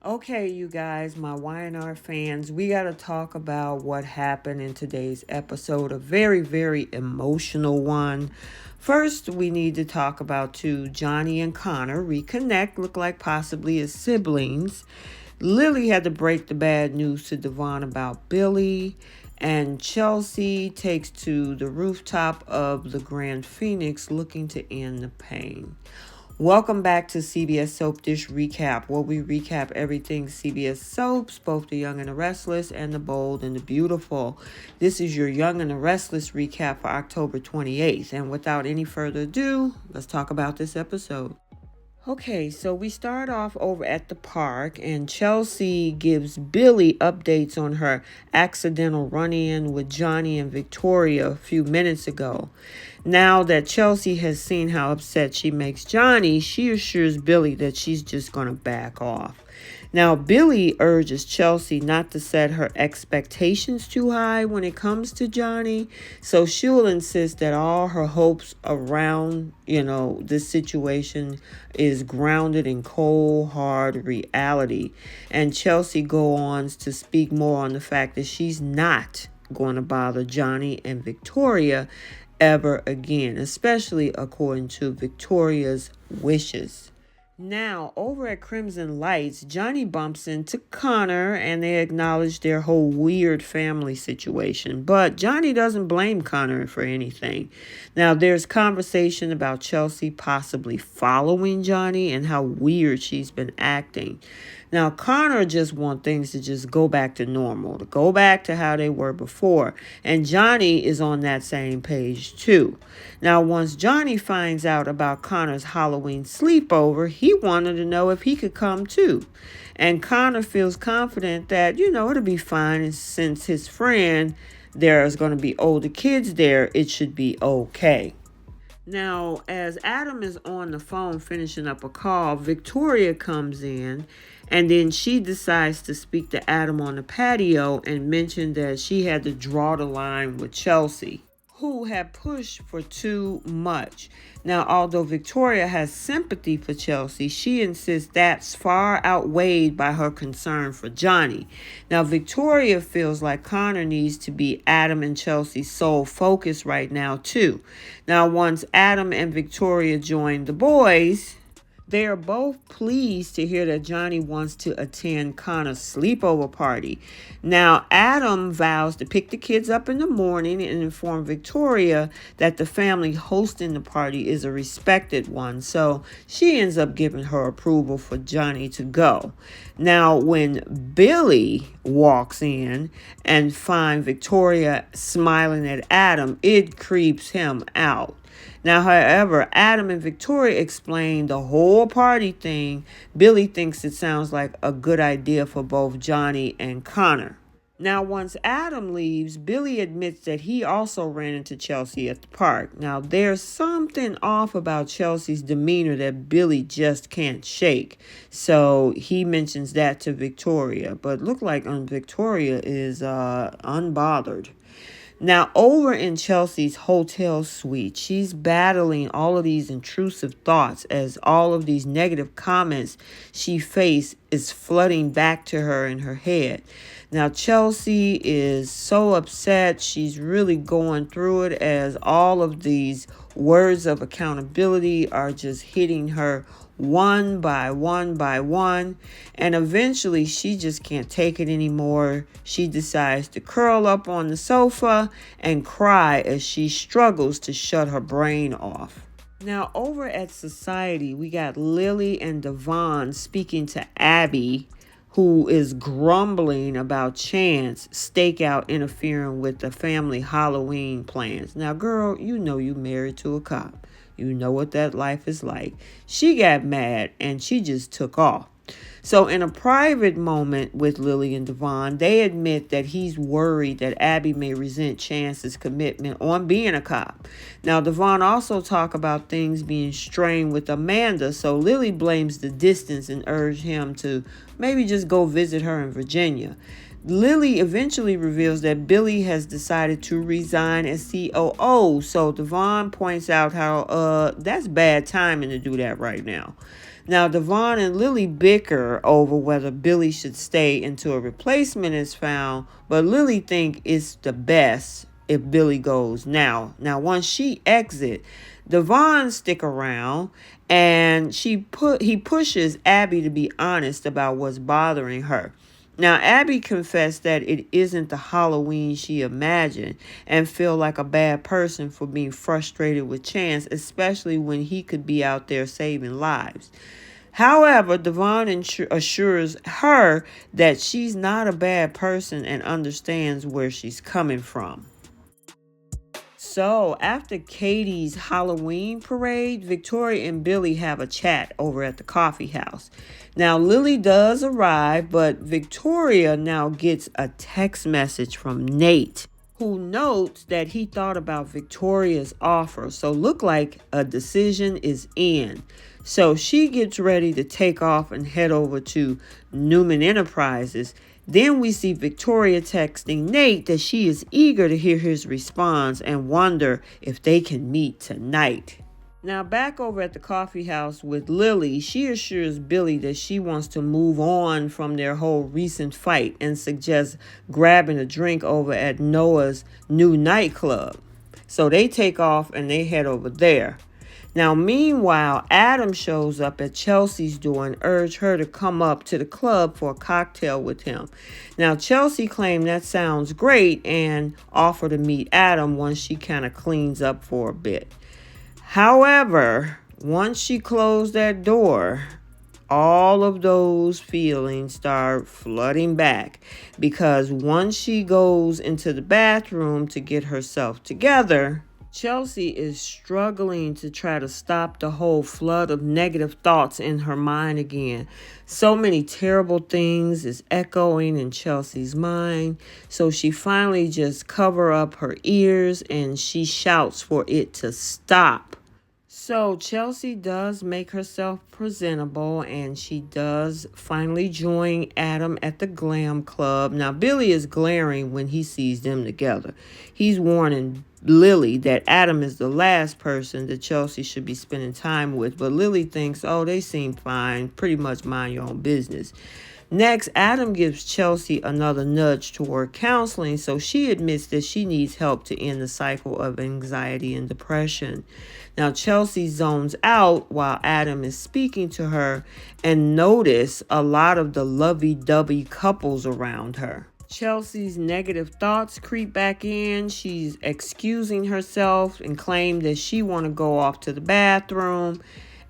Okay, you guys, my YNR fans, we got to talk about what happened in today's episode. A very, very emotional one. First, we need to talk about Johnny and Connor reconnect, look like possibly as siblings. Lily had to break the bad news to Devon about Billy, and Chelsea takes to the rooftop of the Grand Phoenix looking to end the pain. Welcome back to CBS Soap Dish Recap, where we recap everything CBS Soaps, both the Young and the Restless and the Bold and the Beautiful. This is your Young and the Restless recap for October 28th. And without any further ado, let's talk about this episode. Okay, so we start off over at the park, and Chelsea gives Billy updates on her accidental run in with Johnny and Victoria a few minutes ago. Now that Chelsea has seen how upset she makes Johnny, she assures Billy that she's just going to back off. Now, Billy urges Chelsea not to set her expectations too high when it comes to Johnny. So she'll insist that all her hopes around, this situation is grounded in cold, hard reality. And Chelsea goes on to speak more on the fact that she's not going to bother Johnny and Victoria ever again, especially according to Victoria's wishes. Now, over at Crimson Lights, Johnny bumps into Connor and they acknowledge their whole weird family situation. But Johnny doesn't blame Connor for anything. Now, there's conversation about Chelsea possibly following Johnny and how weird she's been acting. Now, Connor just wants things to just go back to normal, to go back to how they were before. And Johnny is on that same page too. Now, once Johnny finds out about Connor's Halloween sleepover, he wanted to know if he could come too. And Connor feels confident that, it'll be fine. And since his friend, there's going to be older kids there, it should be okay. Now, as Adam is on the phone finishing up a call, Victoria comes in and then she decides to speak to Adam on the patio and mention that she had to draw the line with Chelsea, who had pushed for too much. Now, although Victoria has sympathy for Chelsea, she insists that's far outweighed by her concern for Johnny. Now, Victoria feels like Connor needs to be Adam and Chelsea's sole focus right now, too. Now, once Adam and Victoria join the boys, they are both pleased to hear that Johnny wants to attend Connor's sleepover party. Now, Adam vows to pick the kids up in the morning and inform Victoria that the family hosting the party is a respected one. So she ends up giving her approval for Johnny to go. Now, when Billy walks in and finds Victoria smiling at Adam, it creeps him out. Now, however, Adam and Victoria explain the whole party thing. Billy thinks it sounds like a good idea for both Johnny and Connor. Now, once Adam leaves, Billy admits that he also ran into Chelsea at the park. Now, there's something off about Chelsea's demeanor that Billy just can't shake. So he mentions that to Victoria. But look like Victoria is unbothered. Now, over in Chelsea's hotel suite, she's battling all of these intrusive thoughts as all of these negative comments she faced is flooding back to her in her head. Now, Chelsea is so upset. She's really going through it as all of these words of accountability are just hitting her one by one by one, and eventually she just can't take it anymore. She decides to curl up on the sofa and cry as she struggles to shut her brain off. Now, over at Society, we got Lily and Devon speaking to Abby, who is grumbling about Chance stakeout interfering with the family Halloween plans. Now, girl, you know you married to a cop. You know what that life is like. She got mad and she just took off. So in a private moment with Lily and Devon, they admit that he's worried that Abby may resent Chance's commitment on being a cop. Now, Devon also talk about things being strained with Amanda, so Lily blames the distance and urged him to maybe just go visit her in Virginia. Lily eventually reveals that Billy has decided to resign as COO, so Devon points out how that's bad timing to do that right now. Now, Devon and Lily bicker over whether Billy should stay until a replacement is found, but Lily think it's the best if Billy goes now. Now, once she exit, Devon stick around and he pushes Abby to be honest about what's bothering her. Now, Abby confessed that it isn't the Halloween she imagined and feel like a bad person for being frustrated with Chance, especially when he could be out there saving lives. However, Devon assures her that she's not a bad person and understands where she's coming from. So, after Katie's Halloween parade, Victoria and Billy have a chat over at the coffee house. Now, Lily does arrive, but Victoria now gets a text message from Nate, who notes that he thought about Victoria's offer. So, look like a decision is in. So, she gets ready to take off and head over to Newman Enterprises. Then we see Victoria texting Nate that she is eager to hear his response and wonder if they can meet tonight. Now, back over at the coffee house with Lily, she assures Billy that she wants to move on from their whole recent fight and suggests grabbing a drink over at Noah's new nightclub. So they take off and they head over there. Now, meanwhile, Adam shows up at Chelsea's door and urged her to come up to the club for a cocktail with him. Now, Chelsea claimed that sounds great and offered to meet Adam once she kind of cleans up for a bit. However, once she closed that door, all of those feelings start flooding back because once she goes into the bathroom to get herself together, Chelsea is struggling to try to stop the whole flood of negative thoughts in her mind again. So many terrible things is echoing in Chelsea's mind. So she finally just covers up her ears and she shouts for it to stop. So Chelsea does make herself presentable and she does finally join Adam at the glam club. Now, Billy is glaring when he sees them together. He's warning Lily that Adam is the last person that Chelsea should be spending time with. But Lily thinks, oh, they seem fine. Pretty much mind your own business. Next, Adam gives Chelsea another nudge toward counseling, so she admits that she needs help to end the cycle of anxiety and depression. Now, Chelsea zones out while Adam is speaking to her and notice a lot of the lovey-dovey couples around her. Chelsea's negative thoughts creep back in. She's excusing herself and claims that she want to go off to the bathroom.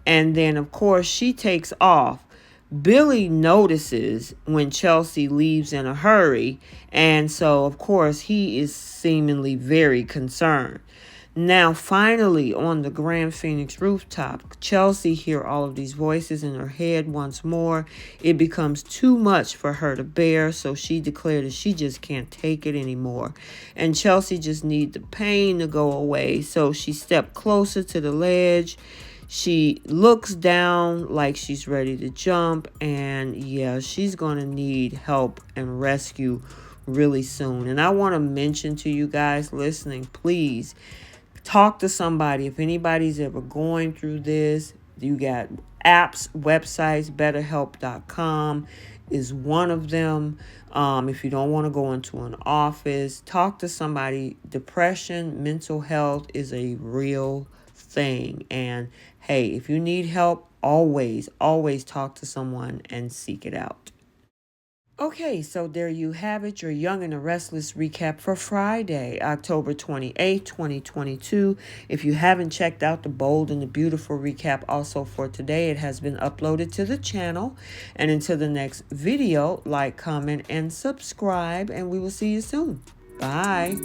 And then, of course, she takes off. Billy notices when Chelsea leaves in a hurry, and so, of course, he is seemingly very concerned. Now, finally, on the Grand Phoenix rooftop, Chelsea hears all of these voices in her head once more. It becomes too much for her to bear, so she declared that she just can't take it anymore. And Chelsea just needs the pain to go away, so she stepped closer to the ledge. She looks down like she's ready to jump, and yeah, she's going to need help and rescue really soon. And I want to mention to you guys listening, please talk to somebody. If anybody's ever going through this, you got apps, websites, betterhelp.com is one of them. If you don't want to go into an office, talk to somebody. Depression, mental health is a real thing. And hey, if you need help, always talk to someone and seek it out. Okay, so there you have it, your Young and the Restless recap for Friday, October 28th, 2022. If you haven't checked out the Bold and the Beautiful recap also for today, it has been uploaded to the channel. And until the next video, like, comment, and subscribe, and we will see you soon. Bye.